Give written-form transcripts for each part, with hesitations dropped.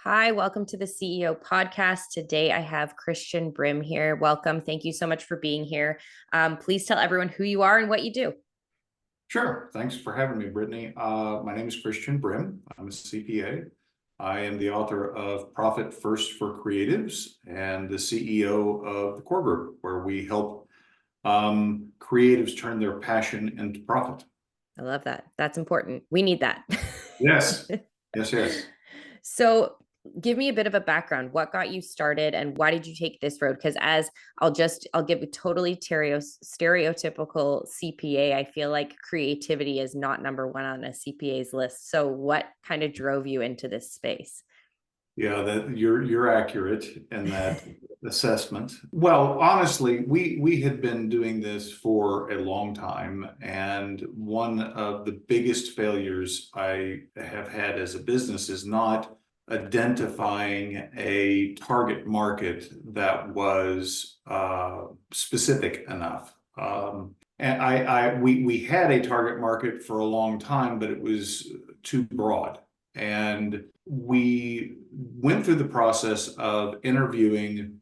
Hi, welcome to the CEO podcast. Today I have Christian Brim here. Welcome. Thank you so much for being here. Please tell everyone who you are and what you do. Sure. Thanks for having me, Brittany. My name is Christian Brim. I'm a CPA. I am the author of Profit First for Creatives and the CEO of the Core Group, where we help creatives turn their passion into profit. I love that. That's important. We need that. Yes. Yes. So give me a bit of a background. What got you started and why did you take this road? Because I'll give a totally stereotypical CPA. I feel like creativity is not number one on a CPA's list. So what kind of drove you into this space? Yeah, that you're accurate in that assessment. Well, honestly, we had been doing this for a long time, and one of the biggest failures I have had as a business is not identifying a target market that was specific enough. And we had a target market for a long time, but it was too broad. And we went through the process of reviewing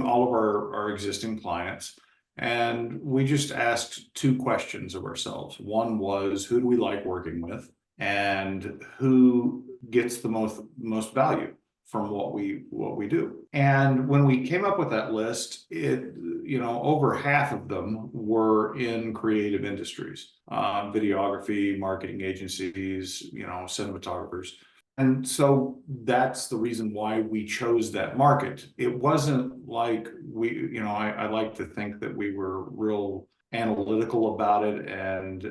all of our existing clients. And we just asked two questions of ourselves. One was, who do we like working with? And who gets the most value from what we do? And when we came up with that list, over half of them were in creative industries, videography, marketing agencies, cinematographers. And so that's the reason why we chose that market. It wasn't like I like to think that we were real analytical about it and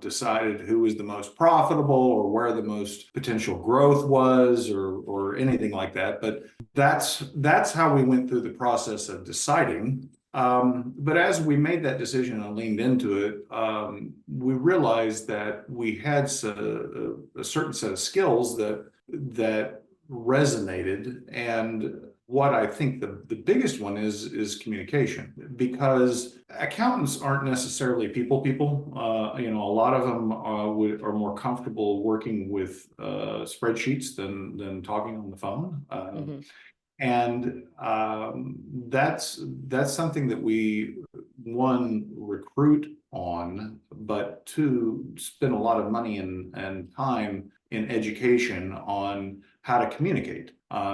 decided who was the most profitable or where the most potential growth was or anything like that. But that's how we went through the process of deciding. But as we made that decision and leaned into it, we realized that we had a certain set of skills that resonated. And what I think the biggest one is communication, because accountants aren't necessarily people. A lot of them are more comfortable working with spreadsheets than talking on the phone. And that's something that we, one, recruit on, but two, spend a lot of money and time in education on how to communicate.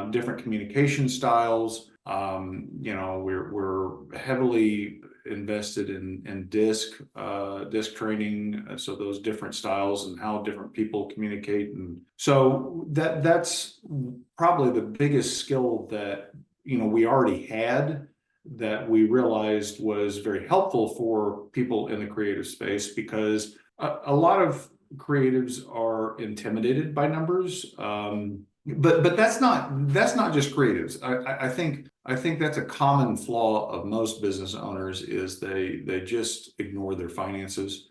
Different communication styles. We're heavily invested in disc training, so those different styles and how different people communicate. And so that's probably the biggest skill that we already had, that we realized was very helpful for people in the creative space, because a lot of creatives are intimidated by numbers. But that's not just creatives. I think that's a common flaw of most business owners, is they just ignore their finances.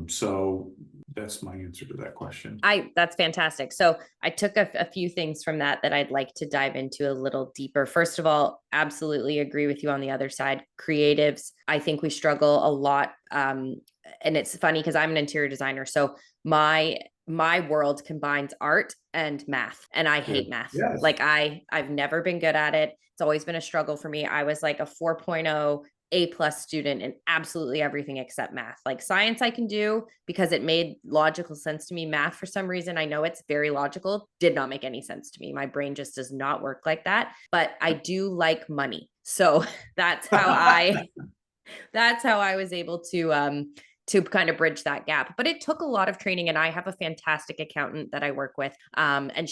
So that's my answer to that question. That's fantastic. So I took a few things from that I'd like to dive into a little deeper. First of all, absolutely agree with you on the other side. Creatives, I think we struggle a lot. And it's funny because I'm an interior designer. So my world combines art and math, and I hate math. Yes. Like I've never been good at it. It's always been a struggle for me. I was like a 4.0 A+ student in absolutely everything except math. Like science I can do because it made logical sense to me. Math, for some reason, I know it's very logical, did not make any sense to me. My brain just does not work like that. But I do like money. So that's how I was able to kind of bridge that gap. But it took a lot of training, and I have a fantastic accountant that I work with. And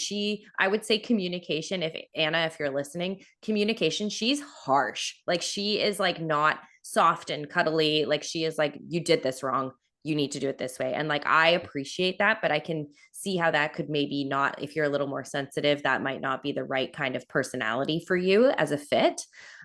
I would say communication, if you're listening, communication, she's harsh. Like she is like not soft and cuddly. Like she is like, you did this wrong. You need to do it this way. And like, I appreciate that, but I can see how that could maybe not, if you're a little more sensitive, that might not be the right kind of personality for you as a fit.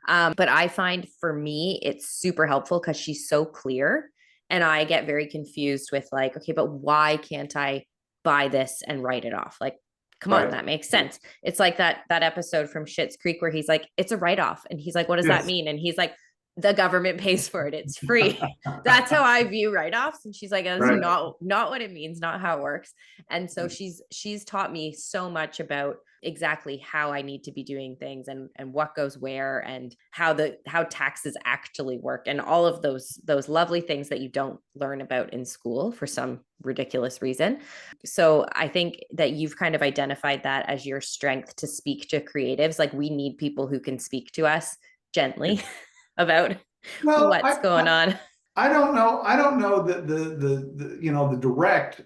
But I find for me, it's super helpful because she's so clear. And I get very confused with like, okay, but why can't I buy this and write it off? Like, come on, that makes sense. It's like that episode from Schitt's Creek where he's like, it's a write-off. And he's like, what does that mean? And he's like, the government pays for it. It's free. That's how I view write-offs. And she's like, that's Right. not what it means, not how it works. And so she's taught me so much about exactly how I need to be doing things and what goes where and how taxes actually work and all of those lovely things that you don't learn about in school for some ridiculous reason. So I think that you've kind of identified that as your strength to speak to creatives. Like we need people who can speak to us gently about Well, what's going on. I don't know. I don't know that the direct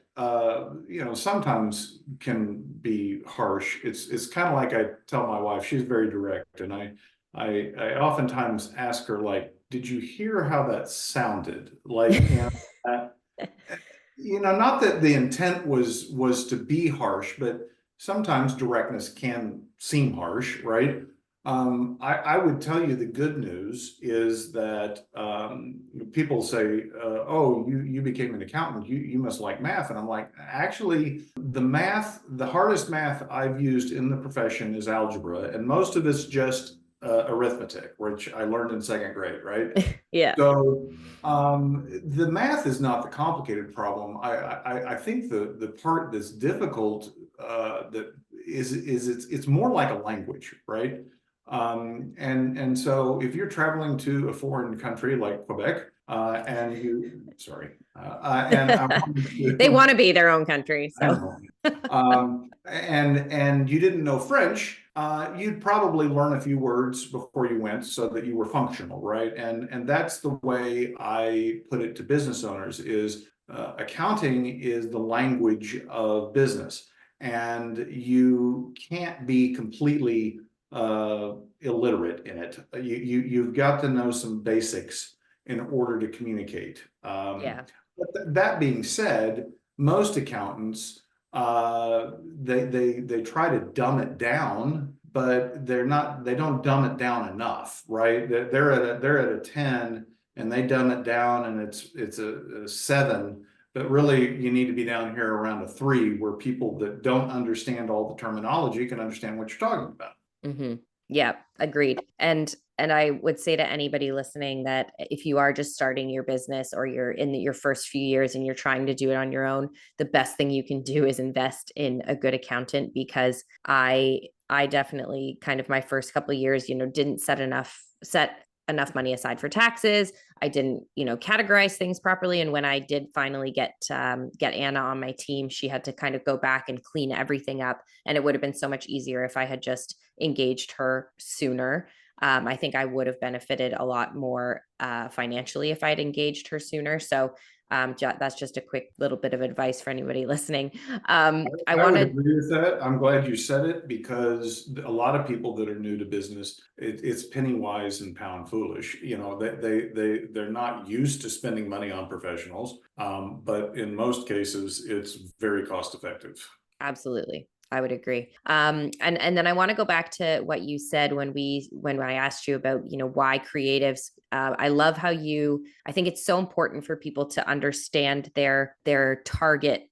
sometimes can be harsh. It's kind of like I tell my wife, she's very direct, and I oftentimes ask her like, did you hear how that sounded? Like, uh, not that the intent was to be harsh, but sometimes directness can seem harsh, right? I would tell you the good news is that people say, "Oh, you became an accountant. You must like math." And I'm like, actually, the hardest math I've used in the profession is algebra, and most of it's just arithmetic, which I learned in second grade, right? Yeah. So the math is not the complicated problem. I think the part that's difficult that is it's more like a language, right? And so if you're traveling to a foreign country like Quebec, and you, sorry, and I wanted They to, want to be their own country. I So know, and you didn't know French, you'd probably learn a few words before you went so that you were functional, right? And that's the way I put it to business owners is accounting is the language of business, and you can't be completely illiterate in it. You've got to know some basics in order to communicate. yeah. But that being said, most accountants they try to dumb it down, but they don't dumb it down enough, right? They're at a 10 and they dumb it down and it's a 7, but really you need to be down here around a 3 where people that don't understand all the terminology can understand what you're talking about. Mm-hmm. Yeah, agreed. And I would say to anybody listening that if you are just starting your business or you're in your first few years and you're trying to do it on your own, the best thing you can do is invest in a good accountant because I definitely kind of my first couple of years, didn't set enough money aside for taxes. I didn't, categorize things properly. And when I did finally get Anna on my team, she had to kind of go back and clean everything up. And it would have been so much easier if I had just engaged her sooner. I think I would have benefited a lot more financially if I'd engaged her sooner. So that's just a quick little bit of advice for anybody listening. I I want would to agree with that. I'm glad you said it because a lot of people that are new to business, it's penny wise and pound foolish. They're not used to spending money on professionals, but in most cases, it's very cost effective. Absolutely. I would agree. And then I want to go back to what you said when I asked you about, why creatives. I love how I think it's so important for people to understand their target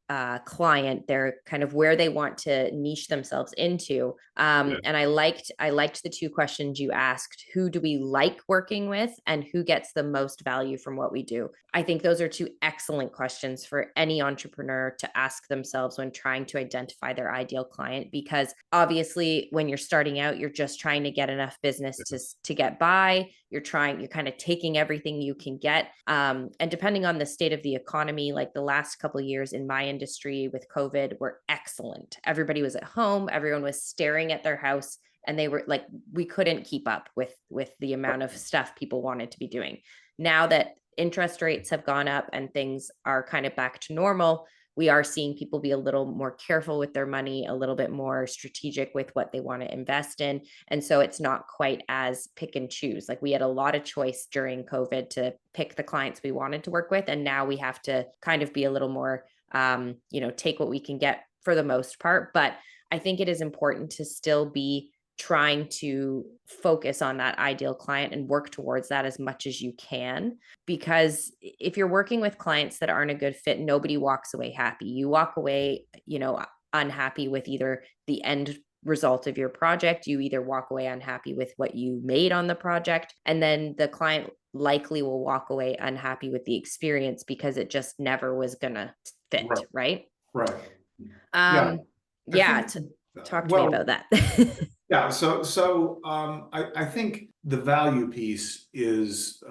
client, their kind of where they want to niche themselves into. Yeah. And I liked the two questions you asked: who do we like working with, and who gets the most value from what we do? I think those are two excellent questions for any entrepreneur to ask themselves when trying to identify their ideal client, because obviously when you're starting out, you're just trying to get enough business to get by. You're kind of taking everything you can get. And depending on the state of the economy, like the last couple of years in my industry with COVID were excellent. Everybody was at home. Everyone was staring at their house and they were like, we couldn't keep up with the amount of stuff people wanted to be doing. Now that interest rates have gone up and things are kind of back to normal, we are seeing people be a little more careful with their money, a little bit more strategic with what they want to invest in. And so it's not quite as pick and choose. Like we had a lot of choice during COVID to pick the clients we wanted to work with. And now we have to kind of be a little more, take what we can get for the most part. But I think it is important to still be trying to focus on that ideal client and work towards that as much as you can. Because if you're working with clients that aren't a good fit, nobody walks away happy. You walk away, unhappy with either the end result of your project. You either walk away unhappy with what you made on the project, and then the client likely will walk away unhappy with the experience because it just never was gonna fit, Right, right? right. Yeah, Um, I yeah, think, to talk to me well, about that. yeah, I think the value piece is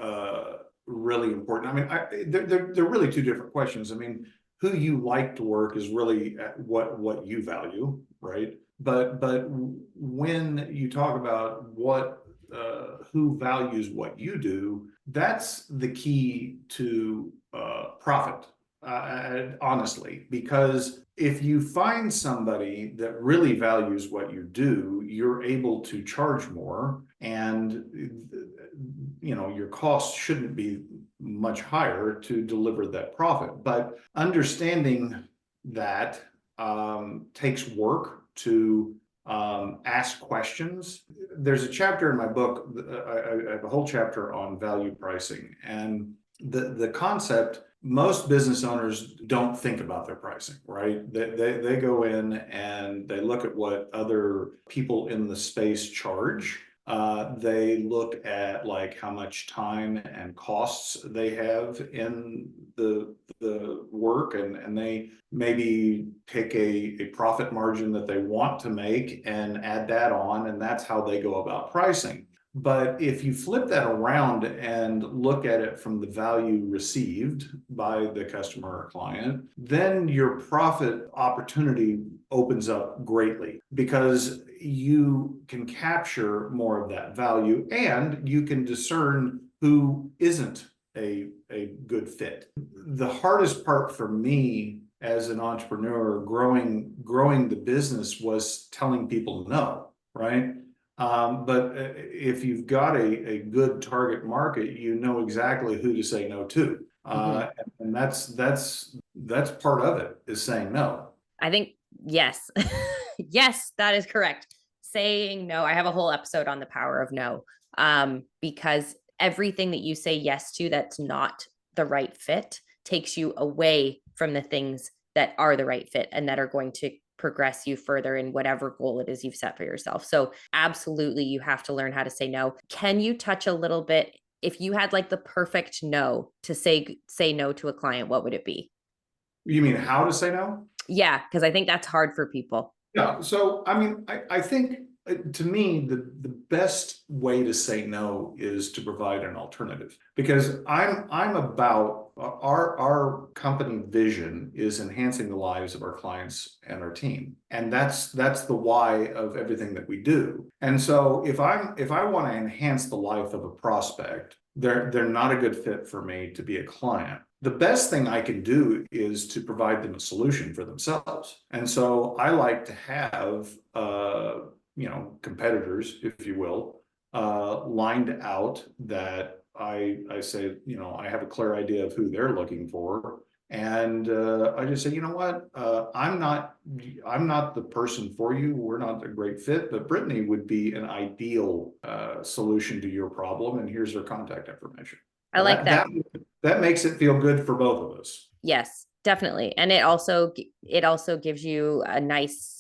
really important. I mean, they're really two different questions. I mean, who you like to work is really what you value, right? But when you talk about what who values what you do, that's the key to profit. Honestly, because if you find somebody that really values what you do, you're able to charge more, and your costs shouldn't be much higher to deliver that profit. But understanding that takes work to ask questions. There's a chapter in my book, I have a whole chapter on value pricing, and the concept, most business owners don't think about their pricing, right? They go in and they look at what other people in the space charge. They look at like how much time and costs they have in the work, and they maybe pick a profit margin that they want to make and add that on, and that's how they go about pricing. But if you flip that around and look at it from the value received by the customer or client, then your profit opportunity opens up greatly, because you can capture more of that value and you can discern who isn't a good fit. The hardest part for me as an entrepreneur growing the business was telling people no, right? But if you've got a good target market, you know exactly who to say no to. Mhm. And that's part of it, is saying no. I think, yes. Yes, that is correct. Saying no. I have a whole episode on the power of no. Because everything that you say yes to that's not the right fit takes you away from the things that are the right fit and that are going to progress you further in whatever goal it is you've set for yourself. So absolutely, you have to learn how to say no. Can you touch a little bit, if you had like the perfect no to say no to a client, what would it be? You mean how to say no? Yeah, because I think that's hard for people. Yeah. So, I mean, I think to me, the best way to say no is to provide an alternative, because I'm about our company vision is enhancing the lives of our clients and our team. And that's the why of everything that we do. And so if I want to enhance the life of a prospect, they're not a good fit for me to be a client. The best thing I can do is to provide them a solution for themselves. And so I like to have, competitors, if you will, lined out that I say, I have a clear idea of who they're looking for. And I just say, you know what, I'm not the person for you. We're not a great fit, but Brittany would be an ideal solution to your problem. And here's her contact information. I Now like that that. that that makes it feel good for both of us. Yes, definitely. And it also gives you a nice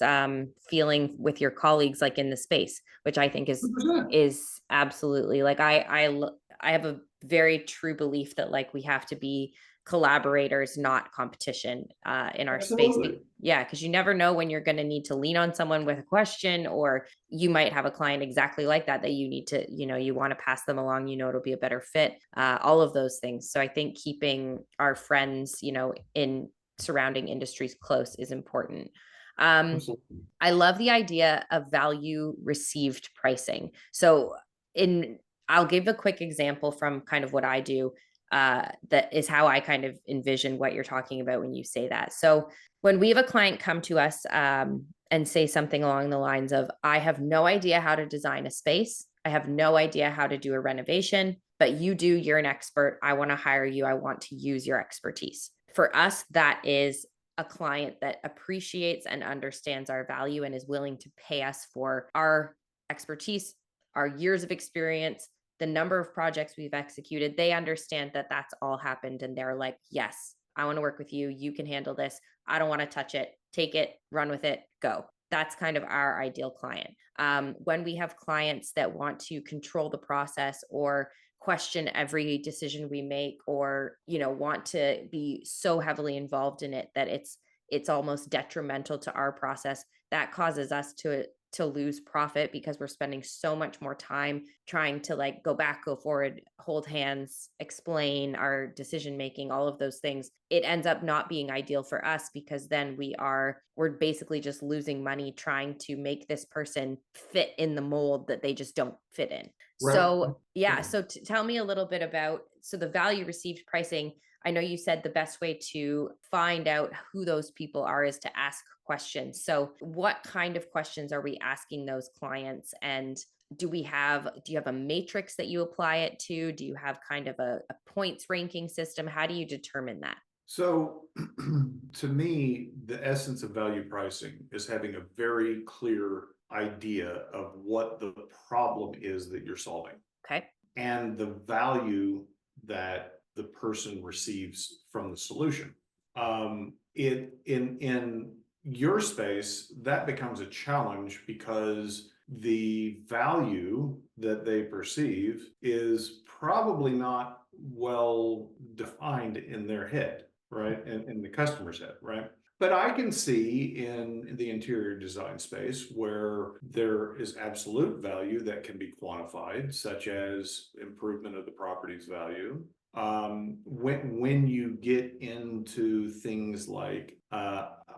feeling with your colleagues, like in the space, which I think is 100%. is absolutely, like, I have a very true belief that like we have to be collaborators, not competition, in our space. Absolutely. Yeah, because you never know when you're going to need to lean on someone with a question, or you might have a client exactly like that you need to, you want to pass them along, it'll be a better fit, all of those things. So I think keeping our friends, in surrounding industries close is important. um, Absolutely. I love the idea of value received pricing. So in I'll give a quick example from kind of what I do, that is how I kind of envision what you're talking about when you say that. So when we have a client come to us, and say something along the lines of, I have no idea how to design a space. I have no idea how to do a renovation, but you do, you're an expert. I want to hire you. I want to use your expertise. For us, that is a client that appreciates and understands our value and is willing to pay us for our expertise, our years of experience, the number of projects we've executed. They understand that that's all happened, and they're like, yes, I want to work with you. You can handle this. I don't want to touch it. Take it, run with it, go. That's kind of our ideal client. When we have clients that want to control the process or question every decision we make, or want to be so heavily involved in it that it's almost detrimental to our process, that causes us to lose profit because we're spending so much more time trying to like go back, go forward, hold hands, explain our decision making, all of those things. It ends up not being ideal for us because then we're basically just losing money trying to make this person fit in the mold that they just don't fit in. Right. So yeah, so tell me a little bit about the value received pricing. I know you said the best way to find out who those people are is to ask questions. So what kind of questions are we asking those clients? And do you have a matrix that you apply it to? Do you have kind of a points ranking system? How do you determine that? So to me, the essence of value pricing is having a very clear idea of what the problem is that you're solving Okay. and the value that the person receives from the solution. In your space, that becomes a challenge because the value that they perceive is probably not well defined in their head, right? And in the customer's head, right? But I can see in the interior design space where there is absolute value that can be quantified, such as improvement of the property's value. When you get into things like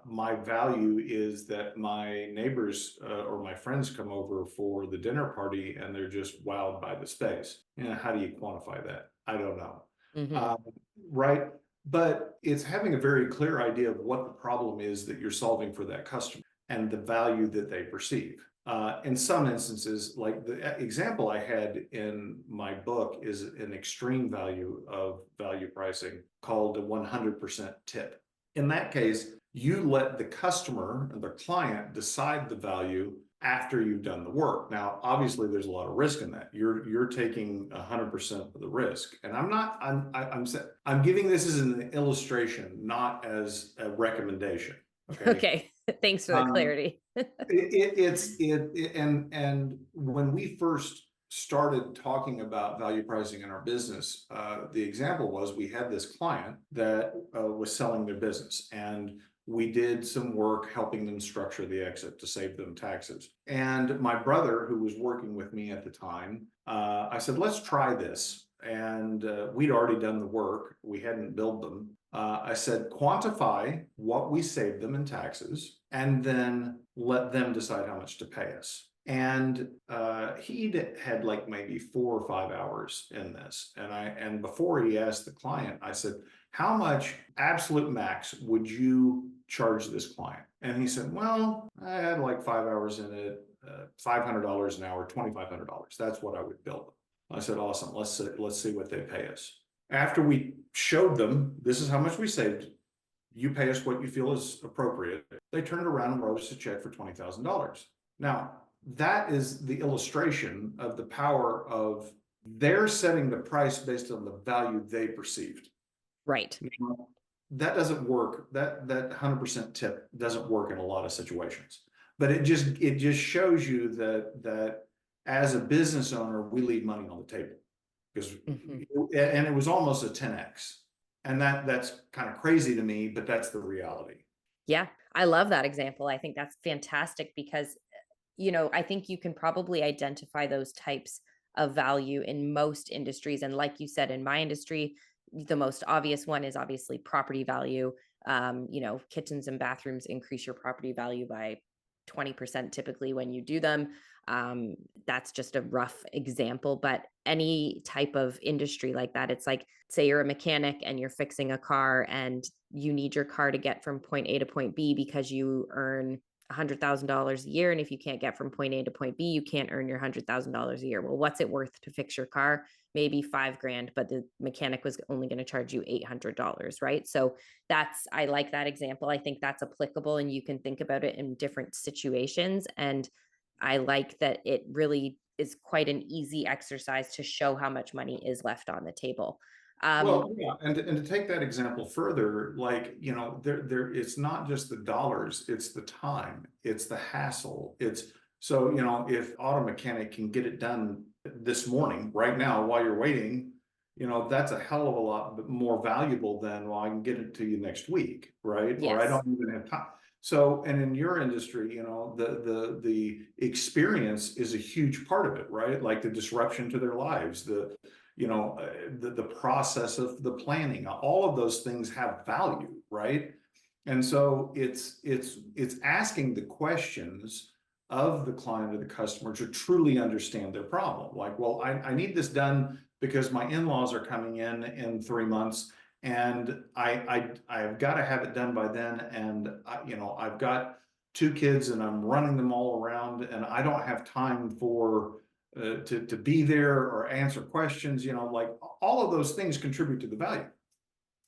my value is that my neighbors or my friends come over for the dinner party and they're just wowed by the space. How do you quantify that? I don't know. Mm-hmm. Right. But it's having a very clear idea of what the problem is that you're solving for that customer and the value that they perceive. In some instances, like the example I had in my book is an extreme value of value pricing called a 100% tip. In that case, you let the customer and the client decide the value after you've done the work. Now, obviously, there's a lot of risk in that. You're taking 100% of the risk, and I'm giving this as an illustration, not as a recommendation. Okay. Okay. Thanks for the Um, clarity. and when we first started talking about value pricing in our business, the example was we had this client that was selling their business, and we did some work helping them structure the exit to save them taxes. And my brother, who was working with me at the time, I said, let's try this. And we'd already done the work. We hadn't billed them. I said, quantify what we saved them in taxes and then let them decide how much to pay us. And he'd had like maybe 4 or 5 hours in this. And before he asked the client, I said, how much absolute max would you charge this client? And he said, well, I had like 5 hours in it, $500 an hour, $2,500. That's what I would bill them. I said, awesome. Let's see what they pay us. After we showed them, this is how much we saved. You pay us what you feel is appropriate. They turned around and wrote us a check for $20,000. Now, that is the illustration of the power of they're setting the price based on the value they perceived. Right. Now, that doesn't work. That 100% tip doesn't work in a lot of situations. But it just shows you that as a business owner, we leave money on the table because and it was almost a 10x. And that's kind of crazy to me, but that's the reality. Yeah, I love that example. I think that's fantastic because, I think you can probably identify those types of value in most industries. And like you said, in my industry, the most obvious one is obviously property value. Kitchens and bathrooms increase your property value by 20% typically when you do them. That's just a rough example, but any type of industry like that, it's like, say you're a mechanic and you're fixing a car and you need your car to get from point A to point B because you earn $100,000 a year. And if you can't get from point A to point B, you can't earn your $100,000 a year. Well, what's it worth to fix your car? Maybe $5,000, but the mechanic was only going to charge you $800, right? So I like that example. I think that's applicable and you can think about it in different situations. And I like that it really is quite an easy exercise to show how much money is left on the table. Well, yeah, and to take that example further, like, it's not just the dollars, it's the time, it's the hassle. So, if auto mechanic can get it done this morning, right now, while you're waiting, that's a hell of a lot more valuable than, well, I can get it to you next week, right? Or I Yes. don't even have time. So, and in your industry, the experience is a huge part of it, right? Like the disruption to their lives, the process of the planning, all of those things have value, right? And so it's asking the questions of the client or the customer to truly understand their problem. Like, well, I need this done because my in-laws are coming in 3 months, and I've got to have it done by then. And I've got two kids and I'm running them all around, and I don't have time to be there or answer questions. Like all of those things contribute to the value.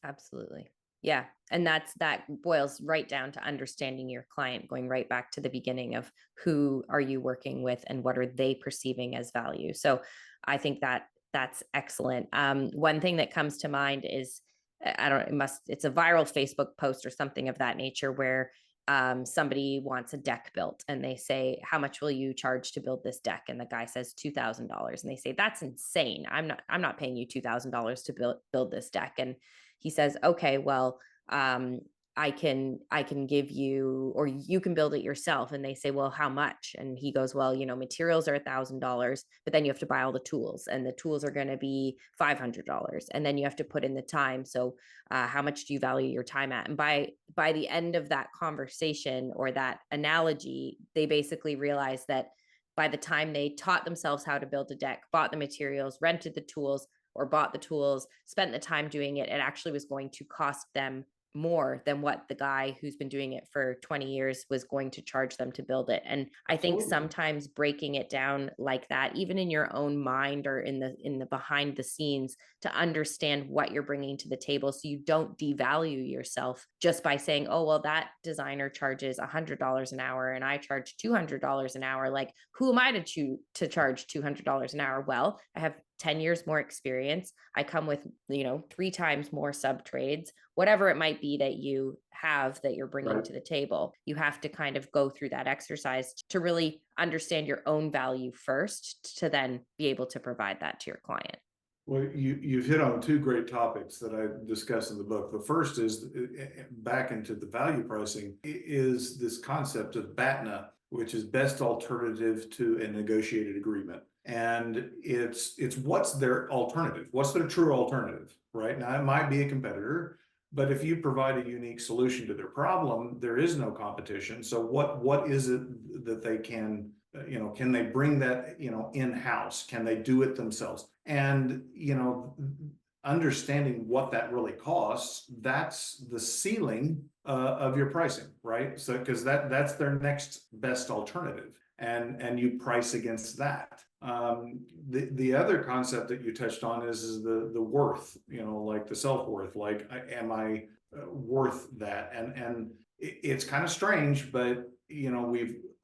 Absolutely. Yeah. And that boils right down to understanding your client, going right back to the beginning of who are you working with and what are they perceiving as value. So I think that's excellent. One thing that comes to mind is, I don't, it's a viral Facebook post or something of that nature where somebody wants a deck built and they say, how much will you charge to build this deck? And the guy says $2,000. And they say, that's insane. I'm not paying you $2,000 to build this deck. And he says, okay, well, I can give you, or you can build it yourself. And they say, well, how much? And he goes, well, materials are $1,000, but then you have to buy all the tools, and the tools are going to be $500, and then you have to put in the time. So how much do you value your time at? And by the end of that conversation or that analogy, they basically realized that by the time they taught themselves how to build a deck, bought the materials, rented the tools, or bought the tools, spent the time doing it, it actually was going to cost them more than what the guy who's been doing it for 20 years was going to charge them to build it. And I think Absolutely. sometimes breaking it down like that, even in your own mind or in the behind the scenes, to understand what you're bringing to the table, so you don't devalue yourself just by saying, oh, well, that designer charges $100 an hour and I charge $200 an hour. Like, who am I to charge $200 an hour? Well, I have 10 years more experience. I come with, 3 times more sub trades, whatever it might be that you have that you're bringing Right. to the table. You have to kind of go through that exercise to really understand your own value first, to then be able to provide that to your client. Well, you've hit on two great topics that I discuss in the book. The first is back into the value pricing is this concept of BATNA, which is best alternative to a negotiated agreement. And it's what's their alternative? What's their true alternative, right? Now, it might be a competitor, but if you provide a unique solution to their problem, there is no competition. So what is it that they can they bring that, in-house? Can they do it themselves? And, understanding what that really costs, that's the ceiling of your pricing, right? So, because that's their next best alternative, and you price against that. The other concept that you touched on is the worth, like the self-worth, like, am I worth that? And it's kind of strange, but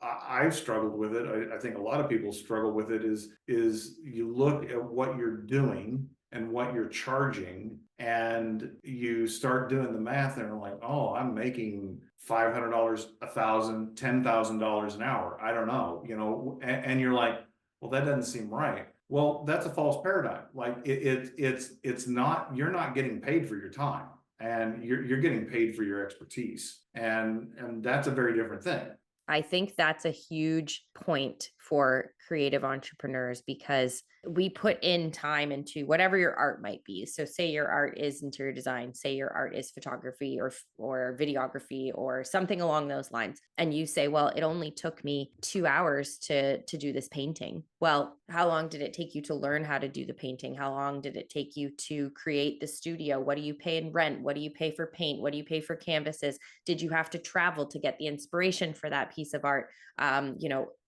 I've struggled with it. I think a lot of people struggle with it. Is you look at what you're doing and what you're charging, and you start doing the math, and you're like, oh, I'm making $500, $1,000, $10,000 an hour. I don't know, and you're like, well, that doesn't seem right. Well, that's a false paradigm. Like it's not. You're not getting paid for your time, and you're getting paid for your expertise, and that's a very different thing. I think that's a huge point for creative entrepreneurs, because we put in time into whatever your art might be. So say your art is interior design, say your art is photography or videography or something along those lines. And you say, well, it only took me 2 hours to do this painting. Well, how long did it take you to learn how to do the painting? How long did it take you to create the studio? What do you pay in rent? What do you pay for paint? What do you pay for canvases? Did you have to travel to get the inspiration for that piece of art?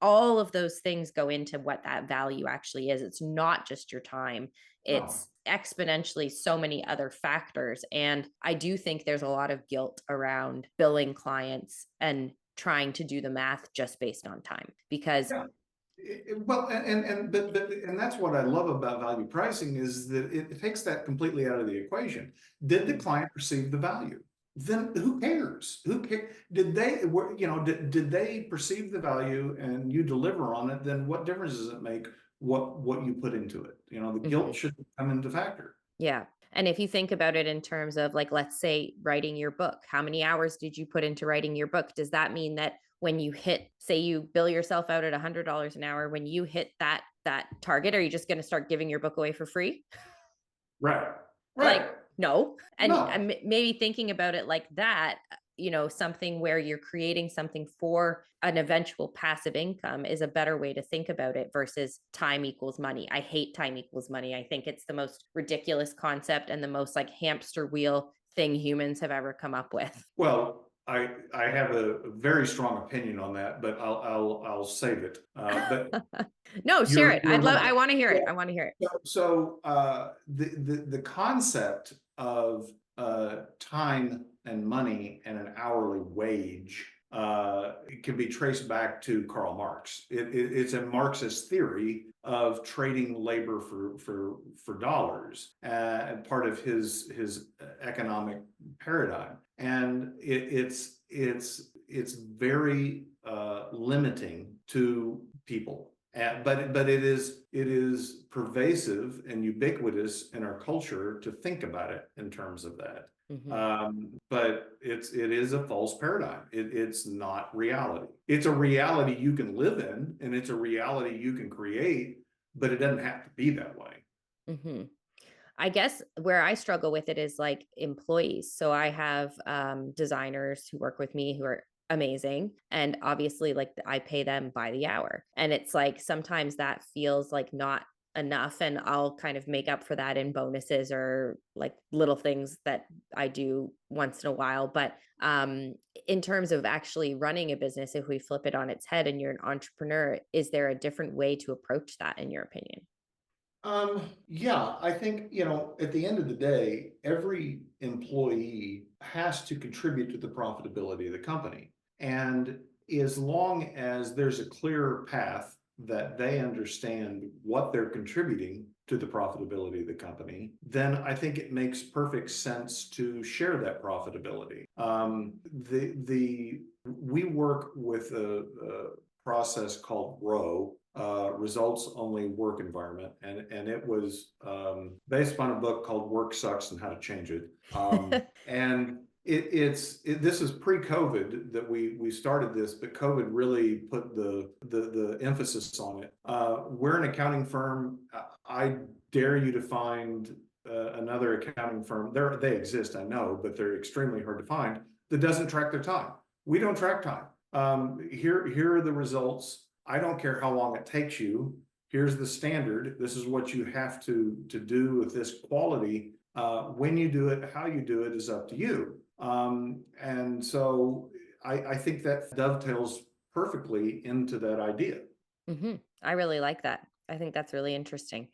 All of those things go into what that value actually is. It's not just your time, No. it's exponentially so many other factors. And I do think there's a lot of guilt around billing clients and trying to do the math just based on time, because Yeah. Well, and that's what I love about value pricing is that it takes that completely out of the equation. Did the client perceive the value? Then who cares? Who cares? Did they, did they perceive the value and you deliver on it? Then what difference does it make what you put into it? The guilt Mhm. shouldn't come into factor. Yeah. And if you think about it in terms of like, let's say writing your book, how many hours did you put into writing your book? Does that mean that when you hit, say you bill yourself out at $100 an hour, when you hit that target, are you just going to start giving your book away for free? Right. Like, Right. no. And No. maybe thinking about it like that, something where you're creating something for an eventual passive income is a better way to think about it versus time equals money. I hate time equals money. I think it's the most ridiculous concept and the most like hamster wheel thing humans have ever come up with. Well, I have a very strong opinion on that, but I'll save it. But No, share it. you're I right. want to hear it. Yeah. I want to hear it. So the concept of time and money and an hourly wage it can be traced back to Karl Marx. It's a Marxist theory of trading labor for dollars, and part of his economic paradigm. And it's very limiting to people. But it is pervasive and ubiquitous in our culture to think about it in terms of that. Mhm. But it is a false paradigm. It's not reality. It's a reality you can live in, and it's a reality you can create, but it doesn't have to be that way. Mhm. I guess where I struggle with it is like employees. So I have designers who work with me who are amazing. And obviously, like I pay them by the hour. And it's like sometimes that feels like not enough. And I'll kind of make up for that in bonuses or like little things that I do once in a while. But in terms of actually running a business, if we flip it on its head and you're an entrepreneur, is there a different way to approach that, in your opinion? Yeah, I think, at the end of the day, every employee has to contribute to the profitability of the company. And as long as there's a clear path that they understand what they're contributing to the profitability of the company, then I think it makes perfect sense to share that profitability. We work with a process called ROW, results only work environment, and it was based on a book called Work Sucks and How to Change It. And this is pre-COVID that we started this, but COVID really put the emphasis on it. We're an accounting firm. I dare you to find another accounting firm. They exist, I know, but they're extremely hard to find that doesn't track their time. We don't track time. Here are the results. I don't care how long it takes you. Here's the standard. This is what you have to do with this quality. When you do it, how you do it is up to you. And so I think that dovetails perfectly into that idea. I really like that. I think that's really interesting.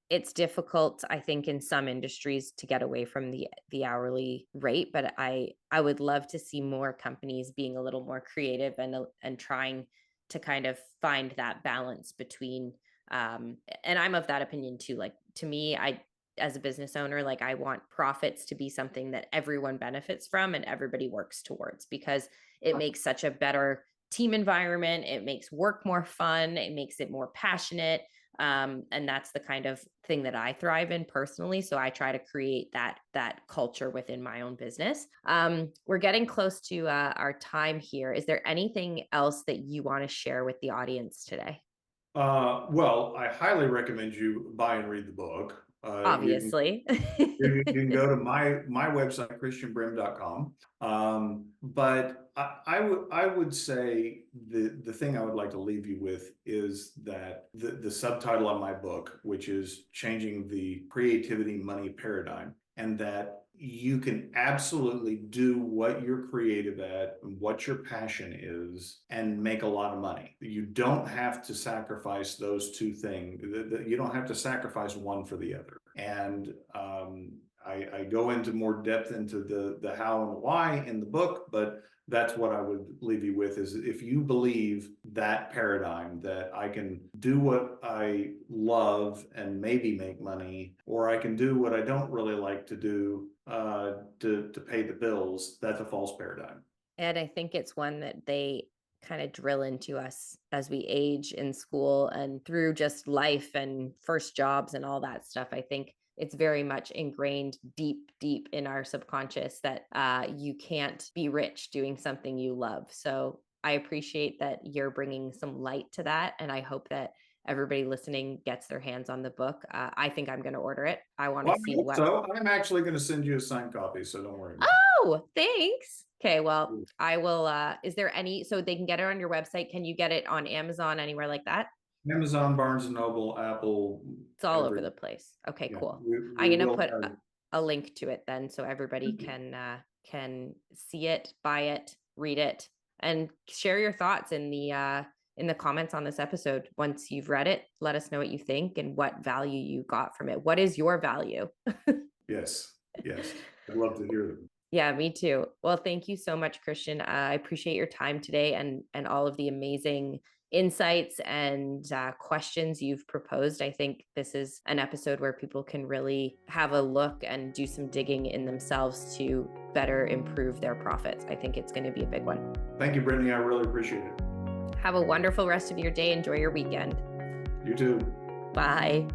It's difficult, I think, in some industries to get away from the hourly rate, but I would love to see more companies being a little more creative and trying to kind of find that balance between. And I'm of that opinion too. Like to me, I as a business owner, like I want profits to be something that everyone benefits from and everybody works towards because it makes such a better team environment. It makes work more fun. It makes it more passionate. And that's the kind of thing that I thrive in personally. So I try to create that culture within my own business. We're getting close to our time here. Is there anything else that you want to share with the audience today? Well, I highly recommend you buy and read the book. Obviously. You can go to my website, christianbrim.com. But I would say the thing I would like to leave you with is that the subtitle on my book, which is Changing the Creativity Money Paradigm, and that you can absolutely do what you're creative at and what your passion is and make a lot of money. You don't have to sacrifice those two things. You don't have to sacrifice one for the other. And I go into more depth into the how and why in the book, but that's what I would leave you with, is if you believe that paradigm, that I can do what I love and maybe make money, or I can do what I don't really like to do to pay the bills, that's a false paradigm. And I think it's one that they kind of drill into us as we age in school and through just life and first jobs and all that stuff. I think it's very much ingrained deep, deep in our subconscious that you can't be rich doing something you love. So I appreciate that you're bringing some light to that. And I hope that everybody listening gets their hands on the book. I think I'm going to order it. I want Well, to I see hope what. so. I'm actually going to send you a signed copy, so don't worry about Oh, thanks. Okay, well, it. I will is there any so they can get it on your website? Can you get it on Amazon anywhere like that? Amazon, Barnes and Noble, Apple, It's all over every, the place. Okay, yeah, cool. I'm we gonna will put have. a link to it then so everybody can see it, buy it, read it, and share your thoughts in the comments on this episode. Once you've read it, let us know what you think and what value you got from it. What is your value? Yes, yes. I'd love to hear them. Yeah, me too. Well, thank you so much, Christian. I appreciate your time today and all of the amazing insights and questions you've proposed. I think this is an episode where people can really have a look and do some digging in themselves to better improve their profits. I think it's going to be a big one. Thank you, Brittany. I really appreciate it. Have a wonderful rest of your day. Enjoy your weekend. You too. Bye.